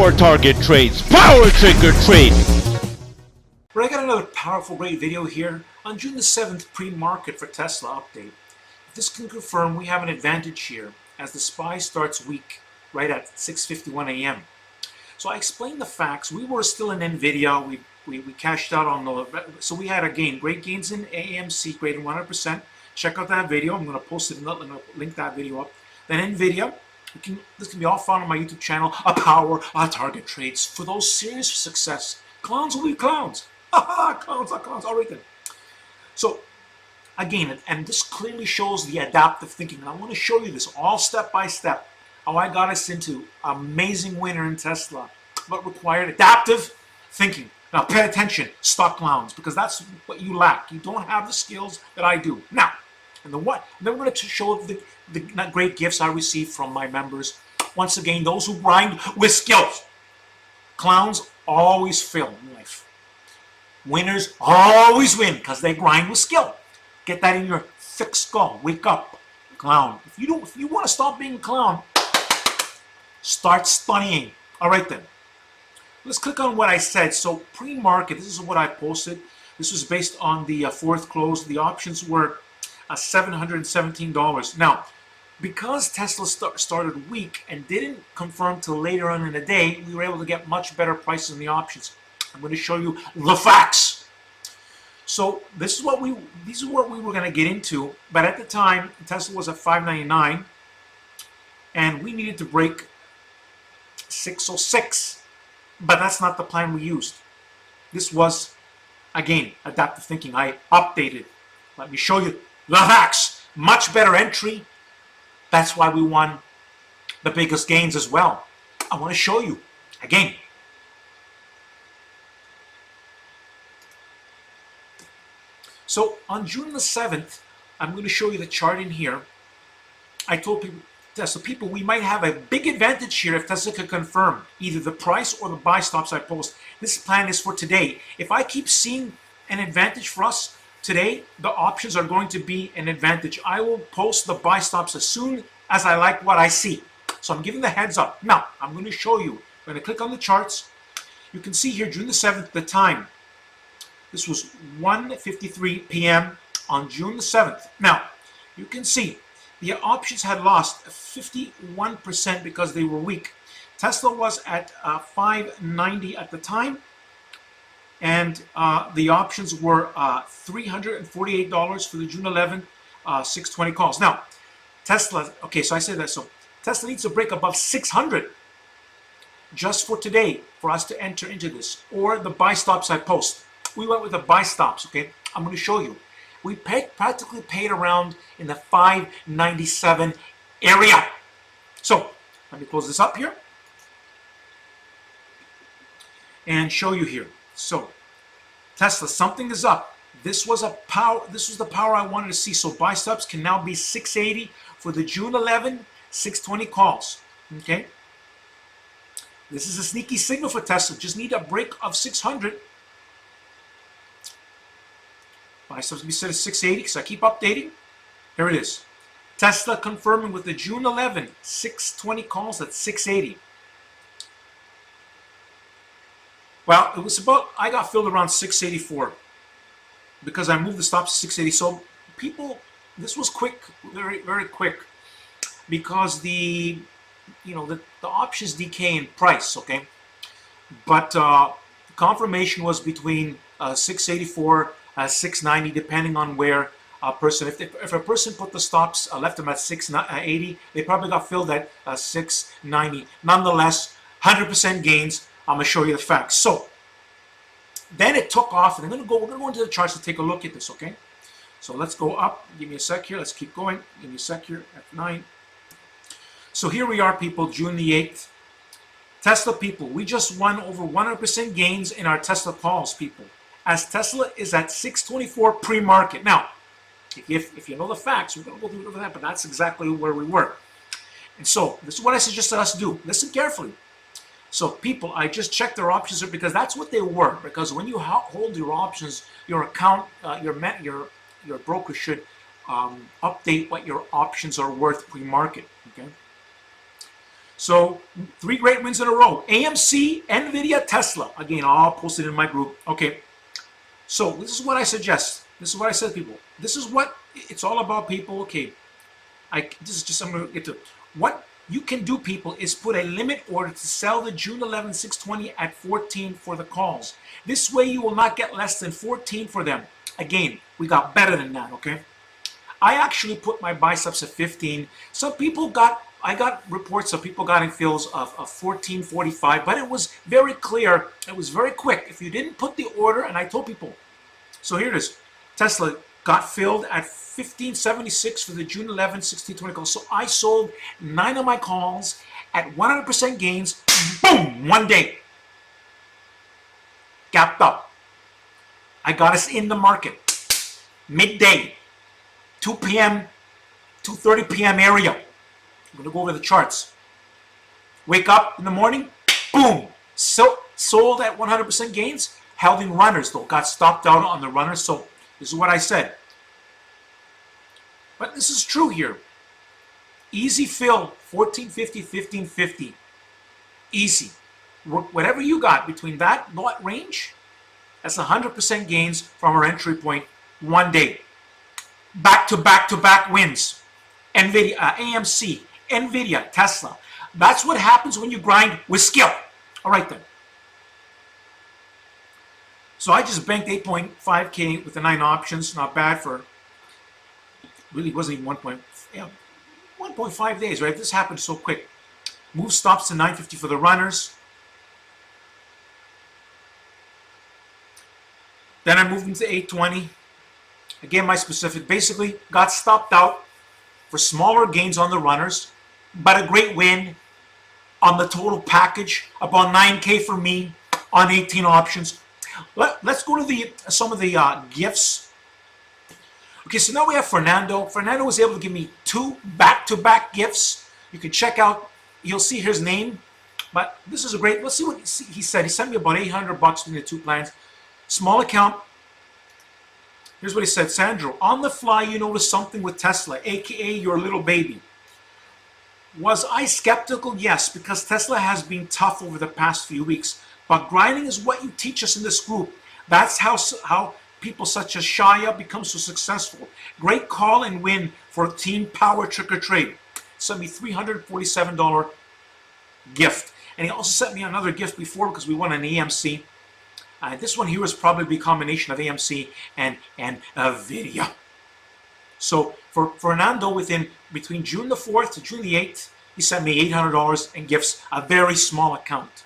Power target trades, power trigger trade. But I got another powerful, great video here on June the 7th pre-market for Tesla update. If this can confirm, we have an advantage here as the SPY starts weak right at 6:51 a.m. So I explained the facts. We were still in NVIDIA. We cashed out on the, so we had a gain, great gains in AMC, greater than 100%. Check out that video. I'm going to post it and link that video up. Then NVIDIA. This can be all found on my YouTube channel. Power target trades for those serious for success. Clowns will be clowns. Clowns are clowns. All right then. So again, and this clearly shows the adaptive thinking. And I want to show you this all step by step. How I got us into amazing winner in Tesla, but required adaptive thinking. Now pay attention, stock clowns, because that's what you lack. You don't have the skills that I do. Now, and then we're going to show the great gifts I received from my members. Once again, those who grind with skills. Clowns always fail in life. Winners always win because they grind with skill. Get that in your thick skull. Wake up, clown. If you want to stop being a clown, start studying. All right then. Let's click on what I said. So pre-market, this is what I posted. This was based on the fourth close. The options were $717. Now, because Tesla started weak and didn't confirm till later on in the day, we were able to get much better prices in the options. I'm going to show you the facts. So these is what we were going to get into. But at the time, Tesla was at $599, and we needed to break 606. But that's not the plan we used. This was, again, adaptive thinking. I updated. Let me show you the facts. Much better entry. That's why we won the biggest gains as well. I want to show you again. So on June the 7th, I'm going to show you the chart in here. I told people, so people, we might have a big advantage here if Tesla could confirm either the price or the buy stops I post. This plan is for today. If I keep seeing an advantage for us today, the options are going to be an advantage. I will post the buy stops as soon as I like what I see. So I'm giving the heads up. Now, I'm going to show you. I'm going to click on the charts. You can see here, June the 7th, the time. This was 1:53 p.m. on June the 7th. Now, you can see the options had lost 51% because they were weak. Tesla was at $590 at the time, and the options were $348 for the June 11th, 620 calls. Now, Tesla, okay, so I said that. So Tesla needs to break above 600 just for today for us to enter into this, or the buy stops I post. We went with the buy stops, okay? I'm going to show you. We practically paid around in the $597 area. So let me close this up here and show you here. So Tesla, something is up. This was the power I wanted to see. So buy stops can now be 680 for the June 11, 620 calls. Okay. This is a sneaky signal for Tesla. Just need a break of 600. Buy stops can be set at 680 because I keep updating. Here it is. Tesla confirming with the June 11, 620 calls at 680. Well, it was about, I got filled around 684 because I moved the stops to 680. So people, this was quick, very, very quick, because the options decay in price, okay? But confirmation was between 684, 690, depending on where a person, if a person put the stops, left them at 680, they probably got filled at 690. Nonetheless, 100% gains. I'm going to show you the facts. So then it took off, and we're going to go into the charts to take a look at this, okay? So let's go up. Give me a sec here. Let's keep going. Give me a sec here. F9. So here we are, people, June the 8th. Tesla people, we just won over 100% gains in our Tesla calls, people, as Tesla is at 624 pre-market. Now, if you know the facts, we're going to go through that, but that's exactly where we were. And so this is what I suggest us do. Listen carefully. So people, I just checked their options because that's what they were. Because when you hold your options, your account, your broker should update what your options are worth pre-market. Okay. So 3 great wins in a row. AMC, NVIDIA, Tesla. Again, I'll post it in my group. Okay. So this is what I suggest. This is what I said to people. This is what it's all about, people. Okay. This is just, I'm going to get to what you can do, people, is put a limit order to sell the June 11 620 at 14 for the calls. This way you will not get less than 14 for them. Again, we got better than that, okay? I actually put my biceps at 15. Some people I got reports of people getting fills of 14.45, but it was very clear. It was very quick. If you didn't put the order, and I told people, so here it is. Tesla got filled at 15.76 for the June 11, 1620 calls. So I sold 9 of my calls at 100% gains. Boom! One day. Gapped up. I got us in the market. Midday. 2 p.m., 2:30 p.m. area. I'm going to go over the charts. Wake up in the morning. Boom! So, sold at 100% gains. Held in runners, though. Got stopped out on the runners. So this is what I said. But this is true here. Easy fill, 1450, 1550. Easy. Whatever you got between that range, that's 100% gains from our entry point one day. Back to back to back wins. NVIDIA, AMC, NVIDIA, Tesla. That's what happens when you grind with skill. All right then. So I just banked 8.5K with the 9 options. Not bad for, really wasn't even 1.5 days, right? This happened so quick. Move stops to 950 for the runners. Then I moved into 820. Again, my specific, basically got stopped out for smaller gains on the runners, but a great win on the total package, about 9K for me on 18 options. Let's go to some of the gifts. Okay, so now we have Fernando. Fernando was able to give me 2 back-to-back gifts. You can check out, you'll see his name, but this is a great, let's see what he said. He sent me about $800 between the 2 plans. Small account. Here's what he said. Sandro, on the fly you noticed something with Tesla, aka your little baby. Was I skeptical? Yes, because Tesla has been tough over the past few weeks. But grinding is what you teach us in this group. That's how people such as Shaya become so successful. Great call and win for Team Power Trick or Trade. Sent me $347 gift. And he also sent me another gift before because we won an AMC. This one here was probably a combination of AMC and NVIDIA. So for Fernando, between June the 4th to June the 8th, he sent me $800 in gifts, a very small account.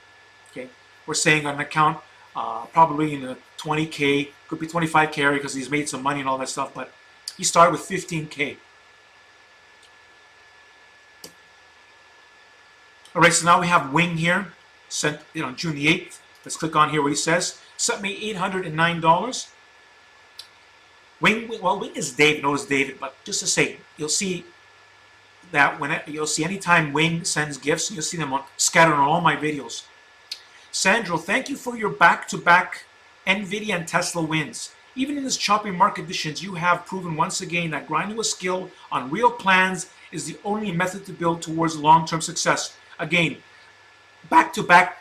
Okay, we're saying an account probably in the 20K, could be 25K area because he's made some money and all that stuff, but he started with 15K. All right, so now we have Wing here, sent on June the 8th. Let's click on here what he says. Sent me $809. Wing is David, knows David, but just to say, you'll see that you'll see anytime Wing sends gifts, you'll see them scattered on all my videos. Sandro, thank you for your back-to-back NVIDIA and Tesla wins. Even in this choppy market conditions, you have proven once again that grinding with skill on real plans is the only method to build towards long-term success. Again, back-to-back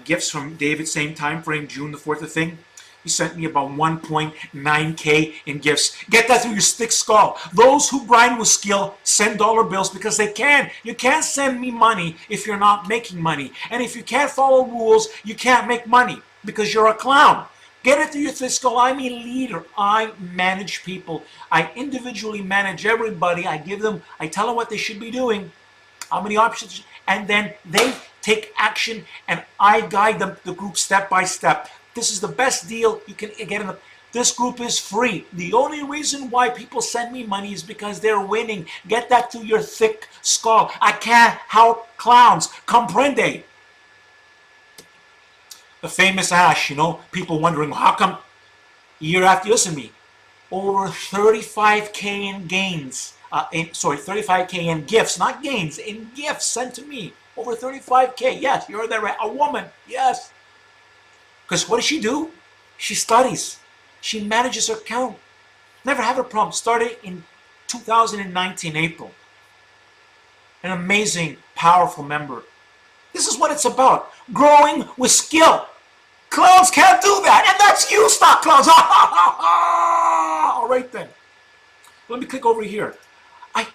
gifts from David, same time frame, June the 4th, I think. He sent me about 1.9K in gifts. Get that through your thick skull. Those who grind with skill send dollar bills because they can. You can't send me money if you're not making money. And if you can't follow rules, you can't make money because you're a clown. Get it through your thick skull. I'm a leader. I manage people. I individually manage everybody. I tell them what they should be doing, how many options, and then they take action, and I guide them, the group, step by step. This is the best deal you can get in this group is free. The only reason why people send me money is because they're winning. Get that through your thick skull. I can't help clowns. Comprende? The famous Ash, people wondering, how come year after, listen to me, over 35K in gains, 35K in gifts, not gains, in gifts sent to me. Over 35K, yes, you heard that right. A woman, yes. Because what does she do? She studies. She manages her account. Never have a problem. Started in 2019, April. an amazing, powerful member. This is what it's about. Growing with skill. Clowns can't do that. And that's you, stock clowns. All right then. Let me click over here. I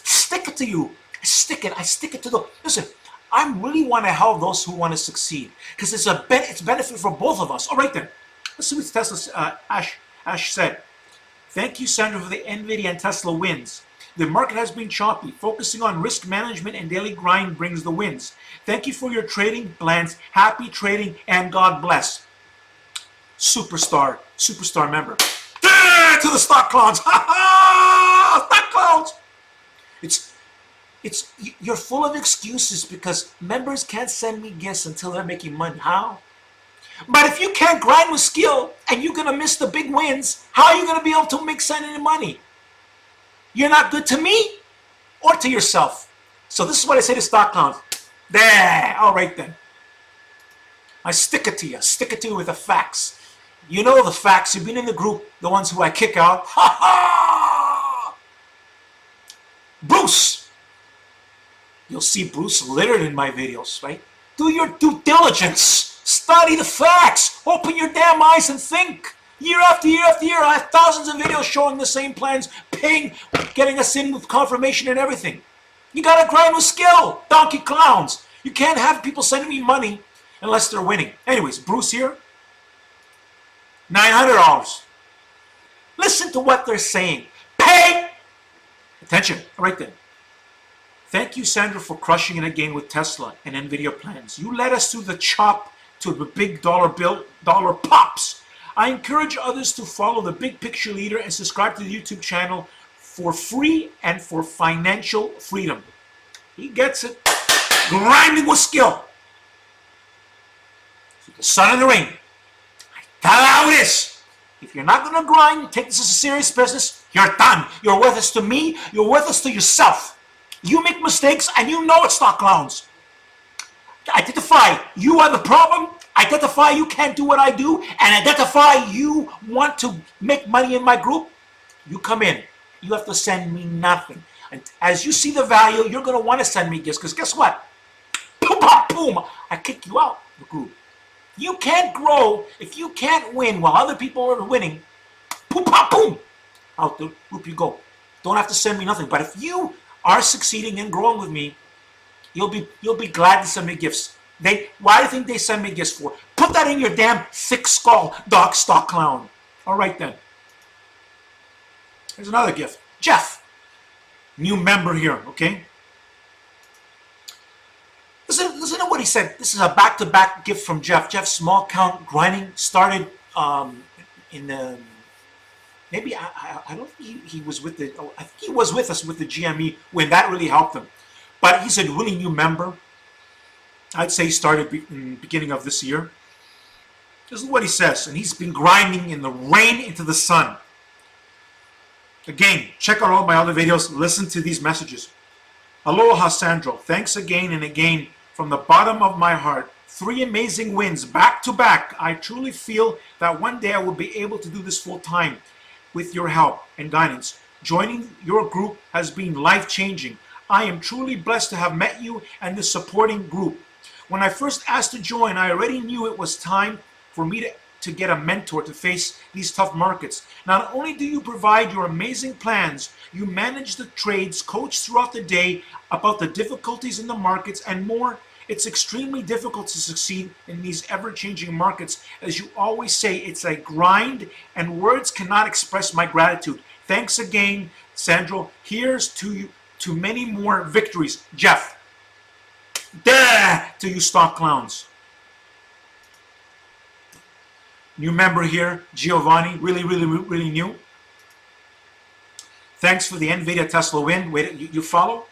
stick it to you. I stick it to the... Listen, I really want to help those who want to succeed. Because it's benefit for both of us. All right then. Let's see what Tesla, Ash said. Thank you, Sandra, for the NVIDIA and Tesla wins. The market has been choppy. Focusing on risk management and daily grind brings the wins. Thank you for your trading plans. Happy trading and God bless. Superstar member. To the stock clowns. Stock clowns. You're full of excuses because members can't send me gifts until they're making money. How? But if you can't grind with skill and you're going to miss the big wins, how are you going to be able to send any money? You're not good to me or to yourself. So this is what I say to stock clowns. There. All right then. I stick it to you. Stick it to you with the facts. You know the facts. You've been in the group, the ones who I kick out. Ha ha! Bruce. You'll see Bruce littered in my videos, right? Do your due diligence. Study the facts. Open your damn eyes and think. Year after year after year, I have thousands of videos showing the same plans, paying, getting us in with confirmation and everything. You gotta grind with skill, donkey clowns. You can't have people sending me money unless they're winning. Anyways, Bruce here, $900. Listen to what they're saying. Pay attention. All right then. Thank you, Sandra, for crushing it again with Tesla and NVIDIA plans. You led us through the chop to the big dollar pops. I encourage others to follow the Big Picture Leader and subscribe to the YouTube channel for free and for financial freedom. He gets it. Grinding with skill. The sun and the rain. Tell how it is. If you're not going to grind, take this as a serious business, you're done. You're worthless to me. You're worthless to yourself. You make mistakes and you know it's stock clowns. Identify you are the problem. Identify you can't do what I do. And identify you want to make money in my group. You come in. You have to send me nothing. And as you see the value, you're going to want to send me gifts. Because guess what? Boom, boom, boom. I kick you out of the group. You can't grow if you can't win while other people are winning. Boom, boom. Out the group you go. Don't have to send me nothing. But if you are succeeding and growing with me, you'll be glad to send me gifts. Why do you think they send me gifts for? Put that in your damn thick skull, dog stock clown. All right then. Here's another gift. Jeff, new member here, okay? Listen to what he said. This is a back-to-back gift from Jeff. Jeff, small count grinding started in the... Maybe, I don't think he was with the... I think he was with us with the GME when that really helped him. But he's a really new member. I'd say he started in the beginning of this year. This is what he says. And he's been grinding in the rain into the sun. Again, check out all my other videos. Listen to these messages. Aloha, Sandro. Thanks again and again from the bottom of my heart. 3 amazing wins back to back. I truly feel that one day I will be able to do this full time with your help and guidance. Joining your group has been life-changing. I am truly blessed to have met you and the supporting group. When I first asked to join, I already knew it was time for me to get a mentor to face these tough markets. Not only do you provide your amazing plans, you manage the trades, coach throughout the day about the difficulties in the markets and more. It's extremely difficult to succeed in these ever-changing markets. As you always say, it's a grind and words cannot express my gratitude. Thanks again, Sandro. Here's to you, to many more victories. Jeff. There to you stock clowns. New member here, Giovanni, really new. Thanks for the NVIDIA Tesla win. Wait, you follow?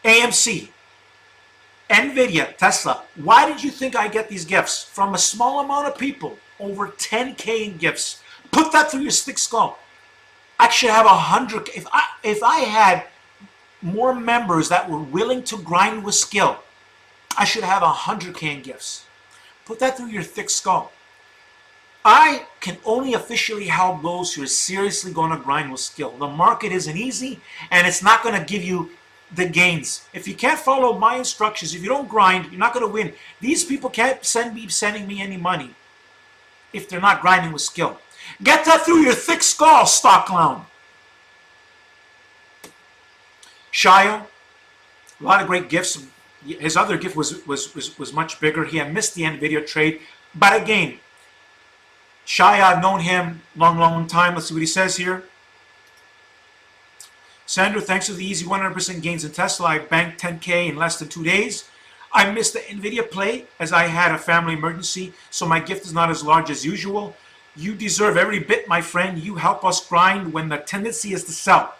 AMC, NVIDIA, Tesla. Why did you think I get these gifts? From a small amount of people, over 10K in gifts. Put that through your thick skull. I should have 100. If I had more members that were willing to grind with skill, I should have 100K in gifts. Put that through your thick skull. I can only officially help those who are seriously going to grind with skill. The market isn't easy, and it's not going to give you the gains. If you can't follow my instructions, if you don't grind, you're not going to win. These people can't sending me any money if they're not grinding with skill. Get that through your thick skull, stock clown. Shia, a lot of great gifts. His other gift was much bigger. He had missed the end video trade. But again, Shia, I've known him long time. Let's see what he says here. Sandra, thanks for the easy 100% gains in Tesla. I banked 10K in less than 2 days. I missed the NVIDIA play as I had a family emergency, so my gift is not as large as usual. You deserve every bit, my friend. You help us grind when the tendency is to sell.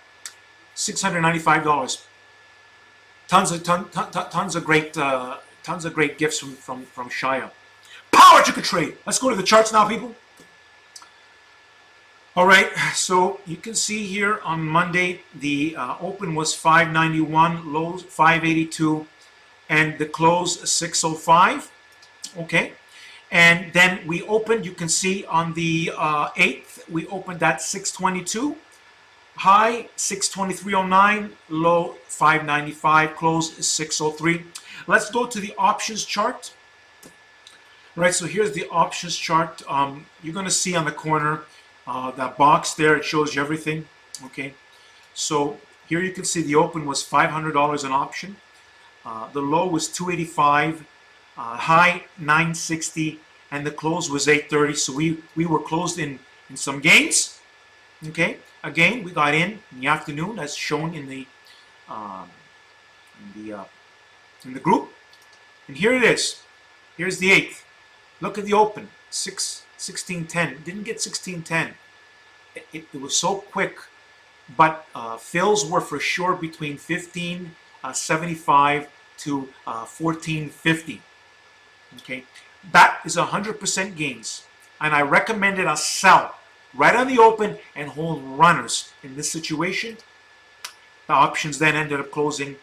$695. Tons of great gifts from Shia. Power Ticker Trade. Let's go to the charts now, people. All right, so you can see here on Monday, the open was 591, lows 582, and the close 605. Okay, and then we opened, you can see on the 8th, we opened at 622, high 623.09, low 595, close 603. Let's go to the options chart. Right, so here's the options chart. You're going to see on the corner that box there, it shows you everything. Okay, so here you can see the open was $500 an option. The low was 285, high 960, and the close was 830. So we were closed in some gains. Okay, again we got in the afternoon as shown in the group, and here it is. Here's the 8th. Look at the open, 1610. Didn't get 1610. It was so quick, but fills were for sure between 1575 to 1450. Okay, that is 100% gains, and I recommended a sell right on the open and hold runners in this situation. The options then ended up closing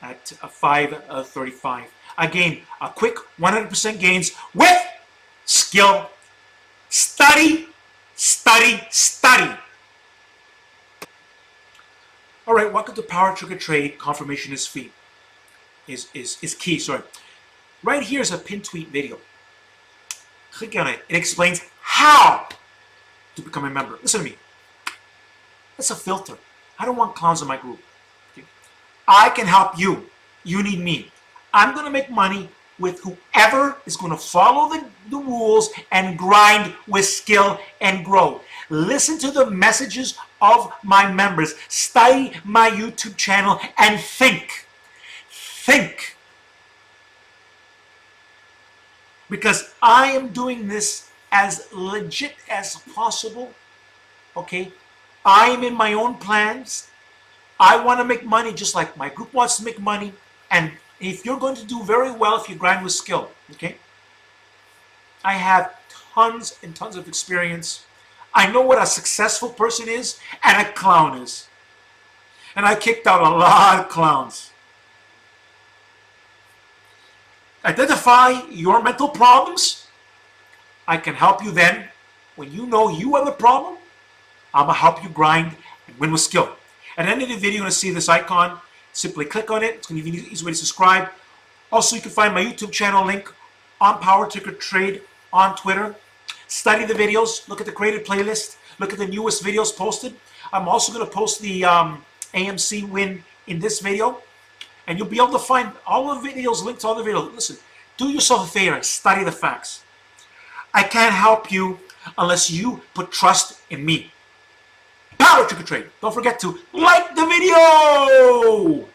at 535. Again, a quick 100% gains with skill. Study, study, study. All right, welcome to Power Trigger Trade. Confirmation is key. Is key. Sorry. Right here is a pin tweet video. Click on it. It explains how to become a member. Listen to me. That's a filter. I don't want clowns in my group. Okay? I can help you. You need me. I'm going to make money with whoever is going to follow the rules and grind with skill and grow. Listen to the messages of my members. Study my YouTube channel and think. Think. Because I am doing this as legit as possible. Okay? I am in my own plans. I want to make money just like my group wants to make money. And if you're going to do very well if you grind with skill, okay? I have tons and tons of experience. I know what a successful person is and a clown is. And I kicked out a lot of clowns. Identify your mental problems. I can help you then. When you know you have a problem, I'm going to help you grind and win with skill. At the end of the video, you're going to see this icon. Simply click on it. It's going to give you an easy way to subscribe. Also, you can find my YouTube channel link on Power Ticker Trade on Twitter. Study the videos. Look at the created playlist. Look at the newest videos posted. I'm also going to post the AMC win in this video. And you'll be able to find all the videos, linked to all the videos. Listen, do yourself a favor. Study the facts. I can't help you unless you put trust in me. Power Ticker Trade. Don't forget to like the video.